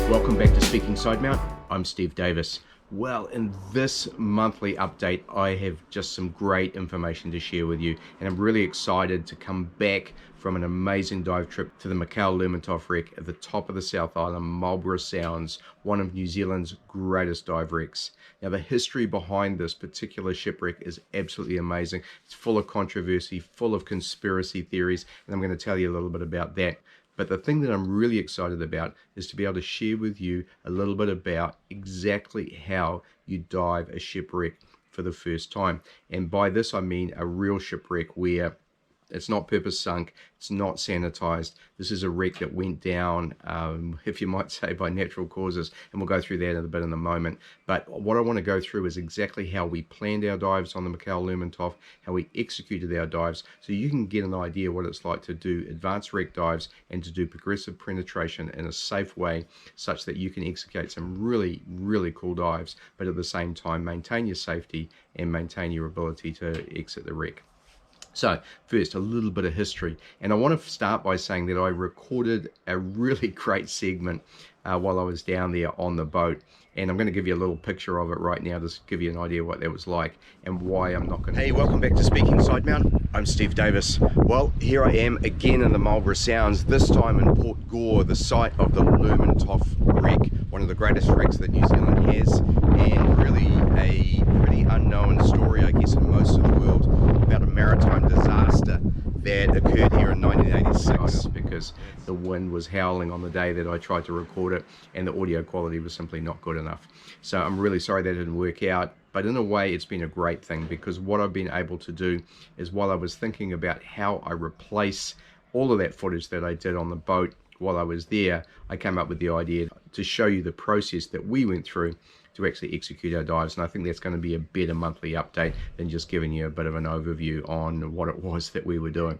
Welcome back to Speaking Sidemount. I'm Steve Davis. Well, in this monthly update, I have just some great information to share with you, and I'm really excited to come back from an amazing dive trip to the Mikhail Lermontov wreck at the top of the South Island, Marlborough Sounds, one of New Zealand's greatest dive wrecks. Now, the history behind this particular shipwreck is absolutely amazing. It's full of controversy, full of conspiracy theories, and I'm going to tell you a little bit about that. But the thing that I'm really excited about is to be able to share with you a little bit about exactly how you dive a shipwreck for the first time. And by this, I mean a real shipwreck where it's not purpose sunk, it's not sanitized. This is a wreck that went down, if you might say, by natural causes, and we'll go through that in a bit in a moment. But what I want to go through is exactly how we planned our dives on the Mikhail Lermontov, how we executed our dives, so you can get an idea what it's like to do advanced wreck dives and to do progressive penetration in a safe way, such that you can execute some really, really cool dives, but at the same time maintain your safety and maintain your ability to exit the wreck. So first, a little bit of history, and I want to start by saying that I recorded a really great segment while I was down there on the boat, and I'm going to give you a little picture of it right now to give you an idea what that was like and why I'm not going to... Hey, welcome back to Speaking Sidemount. I'm Steve Davis. Well, here I am again in the Marlborough Sounds, this time in Port Gore, the site of the Lermontov wreck, one of the greatest wrecks that New Zealand has, and really a pretty unknown story, I guess, in most of the world, about a maritime disaster that occurred here in 1986, because the wind was howling on the day that I tried to record it and the audio quality was simply not good enough. So I'm really sorry that didn't work out, but in a way it's been a great thing, because what I've been able to do is, while I was thinking about how I replace all of that footage that I did on the boat while I was there, I came up with the idea to show you the process that we went through to actually execute our dives. And I think that's going to be a better monthly update than just giving you a bit of an overview on what it was that we were doing.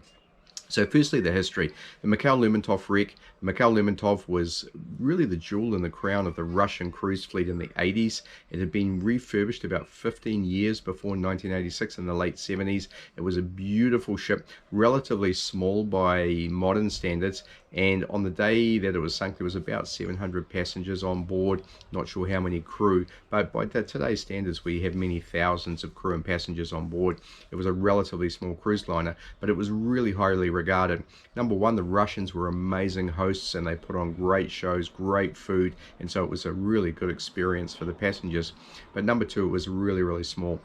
So firstly, the history. The Mikhail Lermontov wreck. Mikhail Lermontov was really the jewel in the crown of the Russian cruise fleet in the 80s. It had been refurbished about 15 years before 1986, in the late 70s. It was a beautiful ship, relatively small by modern standards, and on the day that it was sunk there was about 700 passengers on board, not sure how many crew, but by today's standards we have many thousands of crew and passengers on board. It was a relatively small cruise liner, but it was really highly regarded. Number one, the Russians were amazing hosts and they put on great shows, great food, and so it was a really good experience for the passengers. But number two, it was really, really small,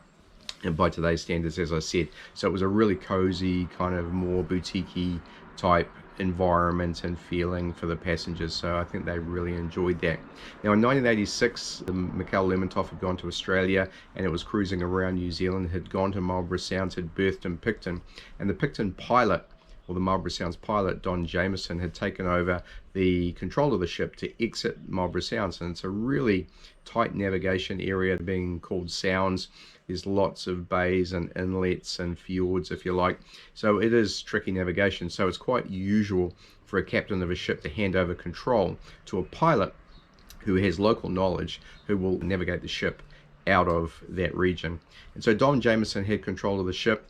and by today's standards, as I said, so it was a really cozy, kind of more boutique-y type environment and feeling for the passengers, so I think they really enjoyed that. Now in 1986, the Mikhail Lermontov had gone to Australia and it was cruising around New Zealand, had gone to Marlborough Sounds, had berthed in Picton, and the Picton pilot, or the Marlborough Sounds pilot, Don Jameson, had taken over the control of the ship to exit Marlborough Sounds, and it's a really tight navigation area being called Sounds. There's lots of bays and inlets and fjords, if you like, so it is tricky navigation. So it's quite usual for a captain of a ship to hand over control to a pilot who has local knowledge, who will navigate the ship out of that region. And so Don Jameson had control of the ship.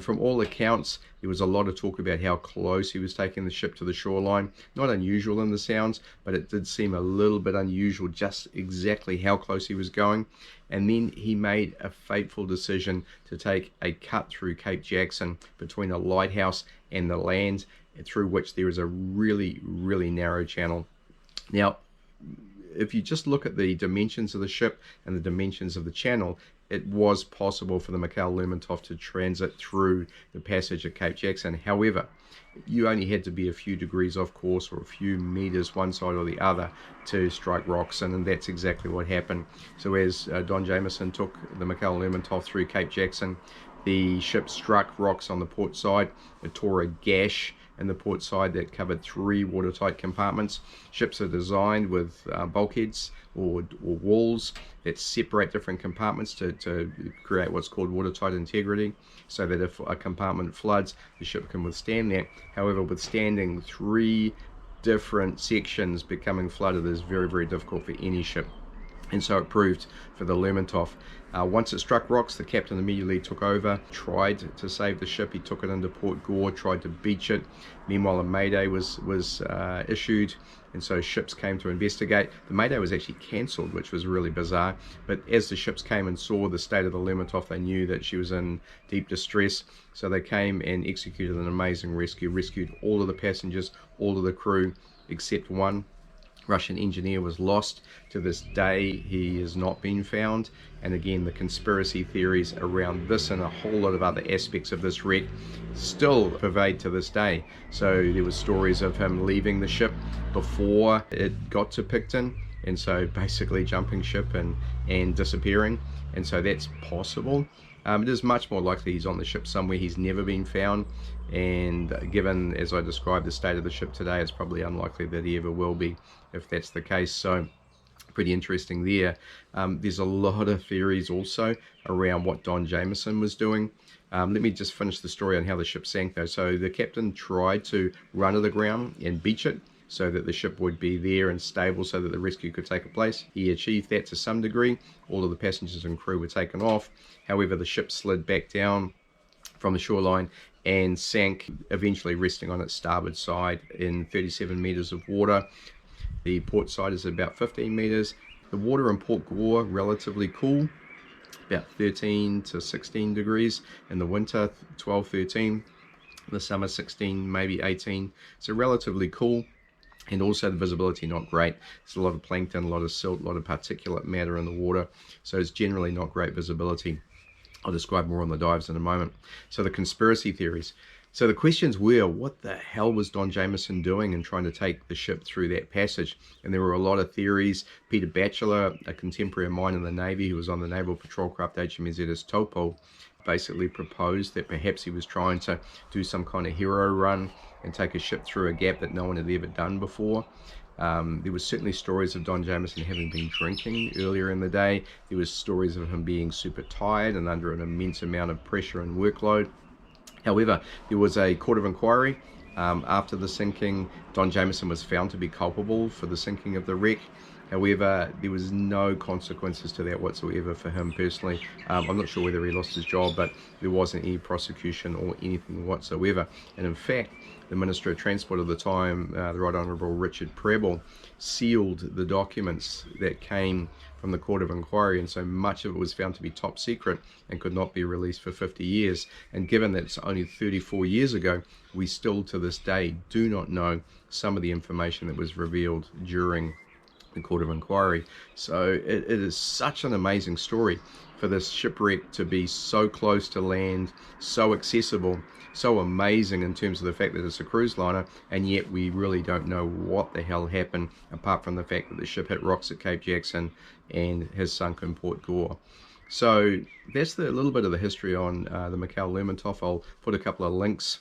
From all accounts, there was a lot of talk about how close he was taking the ship to the shoreline. Not unusual in the Sounds, but it did seem a little bit unusual just exactly how close he was going. And then he made a fateful decision to take a cut through Cape Jackson between a lighthouse and the land, through which there is a really, really narrow channel. Now, if you just look at the dimensions of the ship and the dimensions of the channel, it was possible for the Mikhail Lermontov to transit through the passage at Cape Jackson. However, you only had to be a few degrees off course or a few meters one side or the other to strike rocks, and that's exactly what happened. So as Don Jameson took the Mikhail Lermontov through Cape Jackson, the ship struck rocks on the port side. It tore a gash in the port side that covered 3 watertight compartments. Ships are designed with bulkheads or walls that separate different compartments to create what's called watertight integrity, so that if a compartment floods, the ship can withstand that. However, withstanding 3 different sections becoming flooded is very, very difficult for any ship. And so it proved for the Lermontov. Once it struck rocks, the captain immediately took over, tried to save the ship. He took it into Port Gore, tried to beach it. Meanwhile, a mayday was issued, and so ships came to investigate. The mayday was actually cancelled, which was really bizarre. But as the ships came and saw the state of the Lermontov, they knew that she was in deep distress. So they came and executed an amazing rescue, rescued all of the passengers, all of the crew, except one. Russian engineer was lost. To this day, he has not been found. And again, the conspiracy theories around this and a whole lot of other aspects of this wreck still pervade to this day. So there was stories of him leaving the ship before it got to Picton, and so basically jumping ship and disappearing. And so that's possible. It is much more likely he's on the ship somewhere. He's never been found, and given, as I described, the state of the ship today, it's probably unlikely that he ever will be, if that's the case. So pretty interesting there. There's a lot of theories also around what Don Jameson was doing. Let me just finish the story on how the ship sank though. So the captain tried to run it aground and beach it so that the ship would be there and stable so that the rescue could take place. He achieved that to some degree. All of the passengers and crew were taken off. However, the ship slid back down from the shoreline and sank, eventually resting on its starboard side in 37 meters of water. The port side is about 15 meters. The water in Port Gore, relatively cool, about 13 to 16 degrees. In the winter, 12, 13. In the summer, 16, maybe 18. So relatively cool. And also the visibility not great. There's a lot of plankton, a lot of silt, a lot of particulate matter in the water. So it's generally not great visibility. I'll describe more on the dives in a moment. So the conspiracy theories. So the questions were, what the hell was Don Jameson doing in trying to take the ship through that passage? And there were a lot of theories. Peter Batchelor, a contemporary of mine in the Navy who was on the Naval Patrol Craft HMS Topo, basically proposed that perhaps he was trying to do some kind of hero run and take a ship through a gap that no one had ever done before. There was certainly stories of Don Jameson having been drinking earlier in the day. There was stories of him being super tired and under an immense amount of pressure and workload. However, there was a court of inquiry after the sinking. Don Jameson was found to be culpable for the sinking of the wreck. However, there was no consequences to that whatsoever for him personally. I'm not sure whether he lost his job, but there wasn't any prosecution or anything whatsoever. And in fact, the Minister of Transport at the time, the Right Honourable Richard Prebble, sealed the documents that came from the Court of Inquiry, and so much of it was found to be top secret and could not be released for 50 years. And given that it's only 34 years ago, we still to this day do not know some of the information that was revealed during the Court of Inquiry. So it is such an amazing story for this shipwreck to be so close to land, so accessible, so amazing in terms of the fact that it's a cruise liner, and yet we really don't know what the hell happened apart from the fact that the ship hit rocks at Cape Jackson and has sunk in Port Gore. So that's a little bit of the history on the Mikhail Lermontov. I'll put a couple of links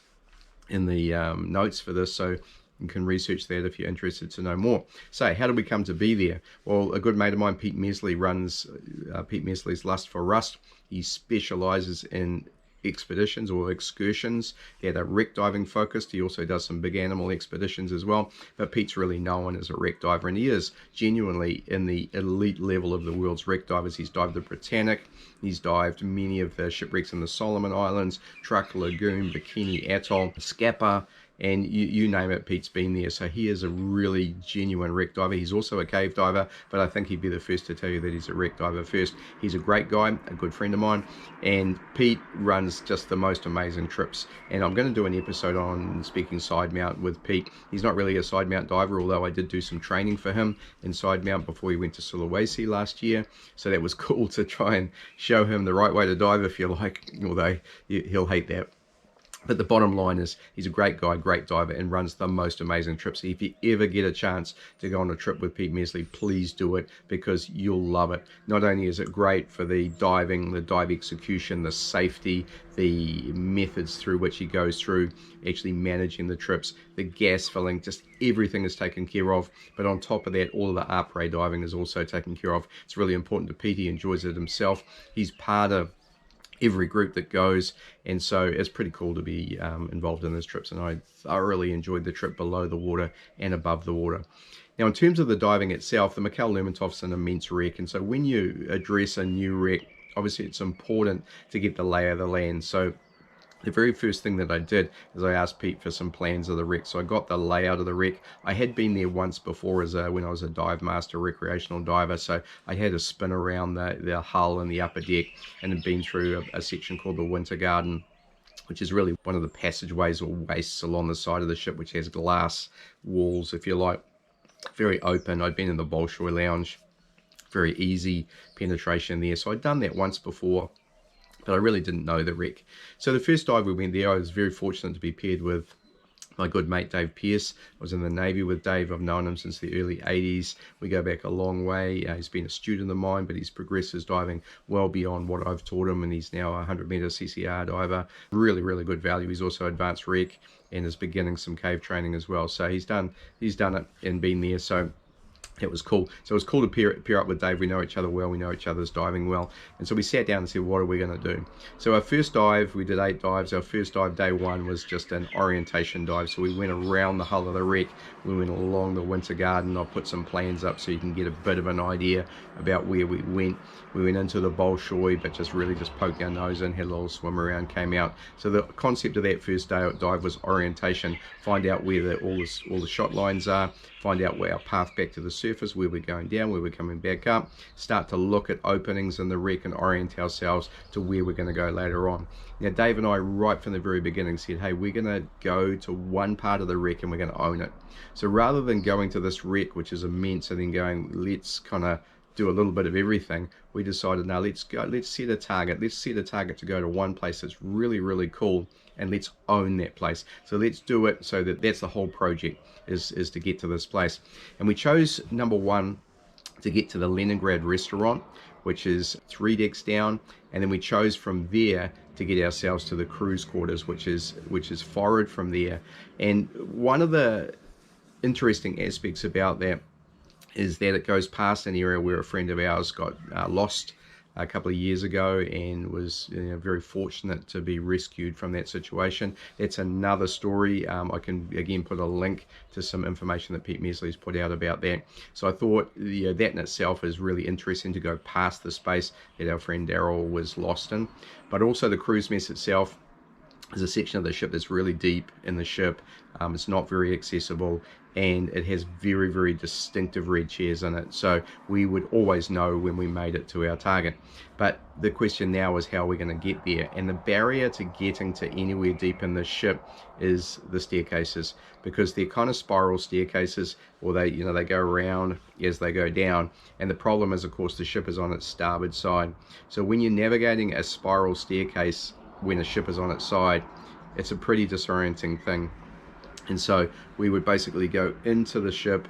in the notes for this, so you can research that if you're interested to know more. So how did we come to be there? Well, a good mate of mine, Pete Mesley, runs Pete Mesley's Lust for Rust. He specializes in expeditions or excursions that are wreck diving focused. He also does some big animal expeditions as well, but Pete's really known as a wreck diver, and he is genuinely in the elite level of the world's wreck divers. He's dived the Britannic, he's dived many of the shipwrecks in the Solomon Islands, Truck Lagoon, Bikini Atoll, Scapa, and you name it, Pete's been there. So he is a really genuine wreck diver. He's also a cave diver, but I think he'd be the first to tell you that he's a wreck diver first. He's a great guy, a good friend of mine, and Pete runs just the most amazing trips. And I'm going to do an episode on speaking Sidemount with Pete. He's not really a Sidemount diver, although I did do some training for him in Sidemount before he went to Sulawesi last year. So that was cool to try and show him the right way to dive, if you like, although he'll hate that. But the bottom line is he's a great guy, great diver, and runs the most amazing trips. If you ever get a chance to go on a trip with Pete Mesley, please do it, because you'll love it. Not only is it great for the diving, the dive execution, the safety, the methods through which he goes through, actually managing the trips, the gas filling, just everything is taken care of. But on top of that, all of the après diving is also taken care of. It's really important to Pete. He enjoys it himself. He's part of every group that goes, and so it's pretty cool to be involved in those trips, and I thoroughly enjoyed the trip below the water and above the water. Now, in terms of the diving itself, the Mikhail Lermontov's an immense wreck, and so when you address a new wreck, obviously it's important to get the lay of the land. So the very first thing that I did is I asked Pete for some plans of the wreck. So I got the layout of the wreck. I had been there once before when I was a dive master, recreational diver. So I had a spin around the hull and the upper deck, and had been through a section called the Winter Garden, which is really one of the passageways or wastes along the side of the ship, which has glass walls, if you like, very open. I'd been in the Bolshoi Lounge, very easy penetration there. So I'd done that once before, but I really didn't know the wreck. So the first dive we went there, I was very fortunate to be paired with my good mate Dave Pierce. I was in the Navy with Dave. I've known him since the early 80s. We go back a long way. He's been a student of mine, but he's progressed his diving well beyond what I've taught him, and he's now a 100-meter CCR diver. Really, really good value. He's also advanced rec and is beginning some cave training as well. So he's done it and been there. So it was cool. So it was cool to pair up with Dave. We know each other well. We know each other's diving well. And so we sat down and said, what are we going to do? So our first dive, we did 8 dives. Our first dive, day 1, was just an orientation dive. So we went around the hull of the wreck. We went along the Winter Garden. I'll put some plans up so you can get a bit of an idea about where we went. We went into the Bolshoi, but just poked our nose in, had a little swim around, came out. So the concept of that first day dive was orientation. Find out where all the shot lines are. Find out where our path back to the surface, where we're going down, where we're coming back up. Start to look at openings in the wreck and orient ourselves to where we're going to go later on. Now, Dave and I, right from the very beginning, said, hey, we're going to go to one part of the wreck and we're going to own it. So rather than going to this wreck, which is immense, and then going, let's kind of do a little bit of everything, we decided, now let's set a target. Let's set a target to go to one place that's really, really cool, and let's own that place. So let's do it so that's the whole project, is to get to this place. And we chose, number 1, to get to the Leningrad restaurant, which is 3 decks down, and then we chose from there to get ourselves to the cruise quarters, which is forward from there. And one of the interesting aspects about that is that it goes past an area where a friend of ours got lost a couple of years ago, and was very fortunate to be rescued from that situation. That's another story. I can again put a link to some information that Pete Mesley's put out about that. So I thought that in itself is really interesting, to go past the space that our friend Daryl was lost in. But also the cruise mess itself is a section of the ship that's really deep in the ship. It's not very accessible, and it has very, very distinctive red chairs in it. So we would always know when we made it to our target. But the question now is how we're going to get there. And the barrier to getting to anywhere deep in the ship is the staircases, because they're kind of spiral staircases, or they go around as they go down. And the problem is, of course, the ship is on its starboard side. So when you're navigating a spiral staircase when a ship is on its side, it's a pretty disorienting thing. And so we would basically go into the ship,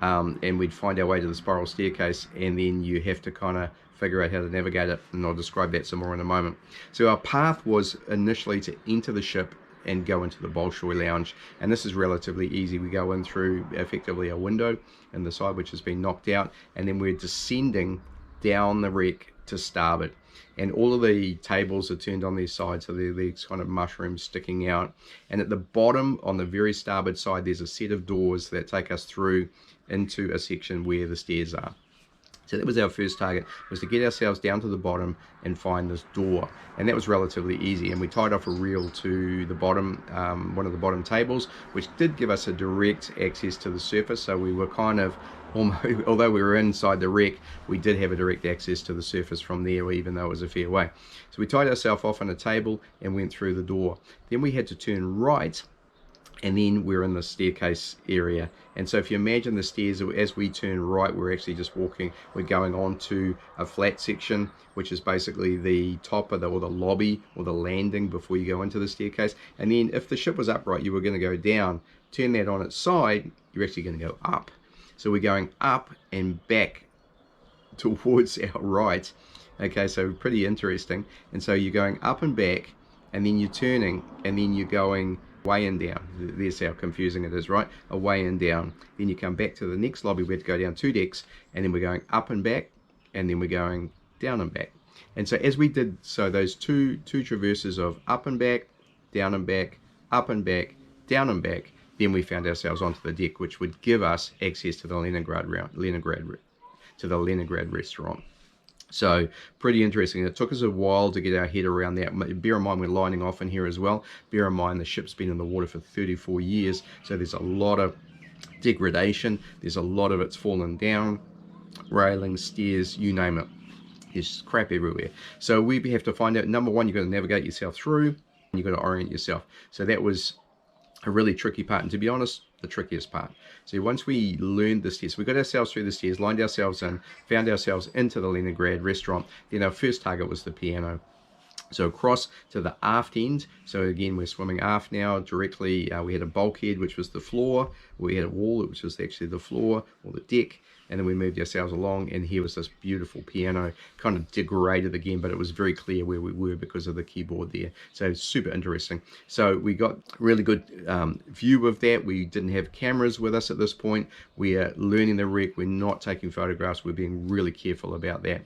and we'd find our way to the spiral staircase, and then you have to kind of figure out how to navigate it, and I'll describe that some more in a moment. So our path was initially to enter the ship and go into the Bolshoi Lounge, and this is relatively easy. We go in through effectively a window in the side, which has been knocked out, and then we're descending down the wreck to starboard. And all of the tables are turned on their side, so they're these kind of mushrooms sticking out. And at the bottom, on the very starboard side, there's a set of doors that take us through into a section where the stairs are. So that was our first target, was to get ourselves down to the bottom and find this door. And that was relatively easy. And we tied off a reel to the bottom, one of the bottom tables, which did give us a direct access to the surface. So we were kind of, although we were inside the wreck, we did have a direct access to the surface from there, even though it was a fair way. So we tied ourselves off on a table and went through the door. Then we had to turn right, and then we're in the staircase area. And so if you imagine the stairs, as we turn right, we're actually just walking, we're going on to a flat section, which is basically the top of or the lobby, or the landing before you go into the staircase. And then if the ship was upright, you were going to go down. Turn that on its side, you're actually going to go up. So we're going up and back towards our right. Okay, so pretty interesting. And so you're going up and back, and then you're turning, and then you're going way and down. There's how confusing it is, right? Away and down. Then you come back to the next lobby. We have to go down 2 decks, and then we're going up and back, and then we're going down and back. And so as we did, so those two traverses of up and back, down and back, up and back, down and back, then we found ourselves onto the deck, which would give us access to the Leningrad restaurant. So pretty interesting. It took us a while to get our head around that. Bear in mind we're lining off in here as well. Bear in mind the ship's been in the water for 34 years, so there's a lot of degradation. There's a lot of it's fallen down, railings, stairs, you name it. There's crap everywhere. So we have to find out, number one, you've got to navigate yourself through, and you've got to orient yourself. So that was a really tricky part, and to be honest, the trickiest part. So once we learned the stairs, we got ourselves through the stairs, lined ourselves in, found ourselves into the Leningrad restaurant, then our first target was the piano. So across to the aft end, so again we're swimming aft now directly. We had a bulkhead which was the floor, we had a wall which was actually the floor or the deck, and then we moved ourselves along, and here was this beautiful piano, kind of degraded again, but it was very clear where we were because of the keyboard there. So super interesting. So we got really good view of that. We didn't have cameras with us at this point. We are learning the wreck. We're not taking photographs. We're being really careful about that.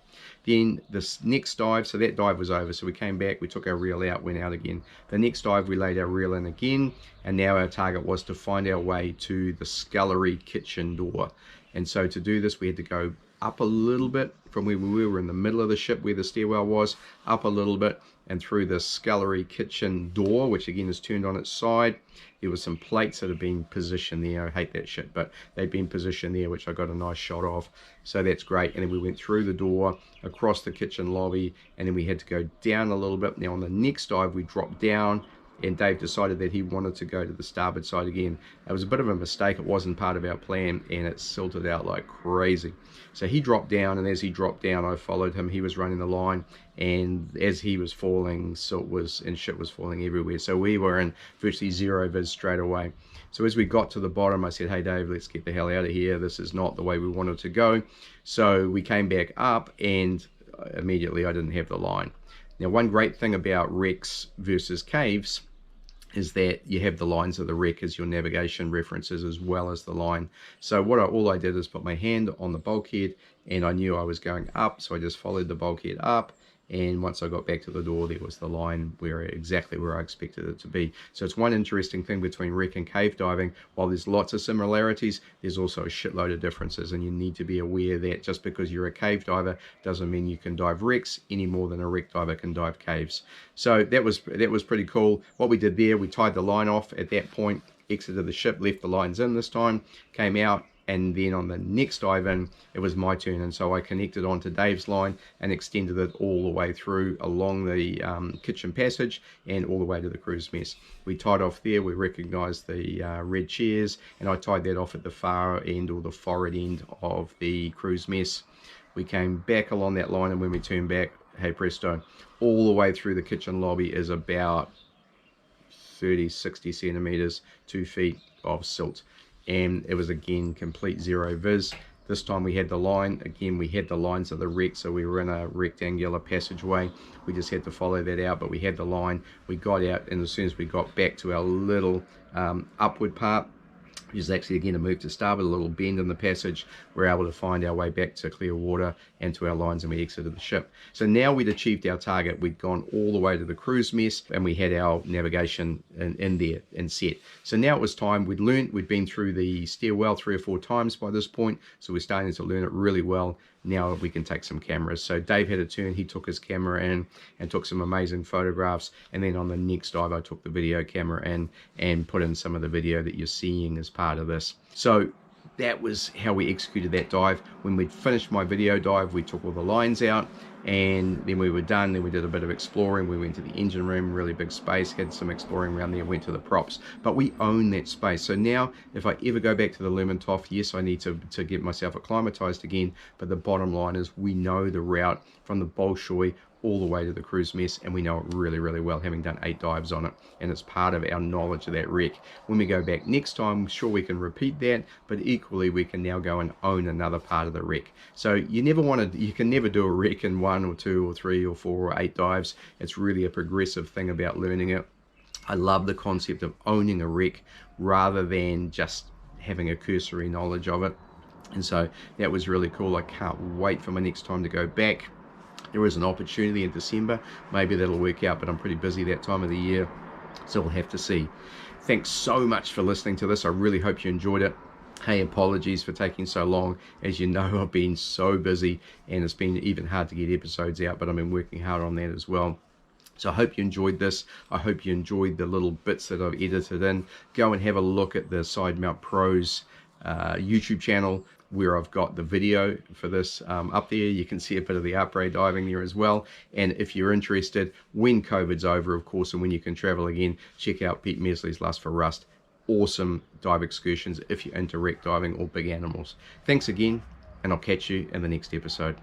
Then this next dive, so that dive was over, so we came back, we took our reel out, went out again. The next dive we laid our reel in again, and now our target was to find our way to the scullery kitchen door. And so to do this we had to go up a little bit from where we were in the middle of the ship where the stairwell was, up a little bit and through the scullery kitchen door, which again is turned on its side. There was some plates that have been positioned there. I hate that shit, but they've been positioned there, which I got a nice shot of. So that's great. And then we went through the door, across the kitchen lobby, and then we had to go down a little bit. Now on the next dive we dropped down, and Dave decided that he wanted to go to the starboard side again. It was a bit of a mistake. It wasn't part of our plan, and it silted out like crazy. So he dropped down, and as he dropped down I followed him. He was running the line, and as he was falling, silt was and shit was falling everywhere. So we were in virtually zero viz straight away. So as we got to the bottom I said, hey Dave, let's get the hell out of here. This is not the way we wanted to go. So we came back up, and immediately I didn't have the line. Now one great thing about wrecks versus caves is that you have the lines of the wreck as your navigation references as well as the line. So all I did is put my hand on the bulkhead, and I knew I was going up, so I just followed the bulkhead up, and once I got back to the door there was the line exactly where I expected it to be. So it's one interesting thing between wreck and cave diving. While there's lots of similarities, there's also a shitload of differences, and you need to be aware that just because you're a cave diver doesn't mean you can dive wrecks any more than a wreck diver can dive caves. So that was pretty cool. What we did there, we tied the line off at that point, exited the ship, left the lines in this time, came out, and then on the next dive in it was my turn, and so I connected onto Dave's line and extended it all the way through along the kitchen passage and all the way to the crew's mess. We tied off there, we recognized the red chairs, and I tied that off at the far end or the forward end of the crew's mess. We came back along that line, and when we turned back, hey presto, all the way through the kitchen lobby is about 30-60 centimeters, 2 feet of silt. And it was again complete zero viz. This time we had the line. Again, we had the lines of the wreck, so we were in a rectangular passageway. We just had to follow that out, but we had the line. We got out, and as soon as we got back to our little upward part, which is actually again a move to starboard, a little bend in the passage, we're able to find our way back to clear water and to our lines, and we exited the ship. So now we'd achieved our target. We'd gone all the way to the crew's mess, and we had our navigation in there and set. So now it was time. We'd been through the stairwell 3 or 4 times by this point, so we're starting to learn it really well. Now we can take some cameras. So Dave had a turn. He took his camera in and took some amazing photographs, and then on the next dive I took the video camera in and put in some of the video that you're seeing as part of this. So that was how we executed that dive. When we'd finished my video dive, we took all the lines out, and then we were done. Then we did a bit of exploring. We went to the engine room, really big space, had some exploring around there, went to the props, but we own that space. So now if I ever go back to the Lermontov, yes, I need to get myself acclimatized again, but the bottom line is we know the route from the Bolshoi all the way to the crew's mess, and we know it really, really well, having done 8 dives on it, and it's part of our knowledge of that wreck. When we go back next time, sure, we can repeat that, but equally we can now go and own another part of the wreck. So you can never do a wreck in 1 or 2 or 3 or 4 or 8 dives. It's really a progressive thing about learning it. I love the concept of owning a wreck rather than just having a cursory knowledge of it, and so that was really cool. I can't wait for my next time to go back there is an opportunity in December. Maybe that'll work out, but I'm pretty busy that time of the year, so we'll have to see. Thanks so much for listening to this. I really hope you enjoyed it. Hey, apologies for taking so long. As you know, I've been so busy and it's been even hard to get episodes out, but I've been working hard on that as well. So I hope you enjoyed this. I hope you enjoyed the little bits that I've edited in. Go and have a look at the Sidemount Pros YouTube channel, where I've got the video for this up there. You can see a bit of the après diving there as well. And if you're interested, when COVID's over, of course, and when you can travel again, check out Pete Mesley's Lust for Rust. Awesome dive excursions if you're into wreck diving or big animals. Thanks again, and I'll catch you in the next episode.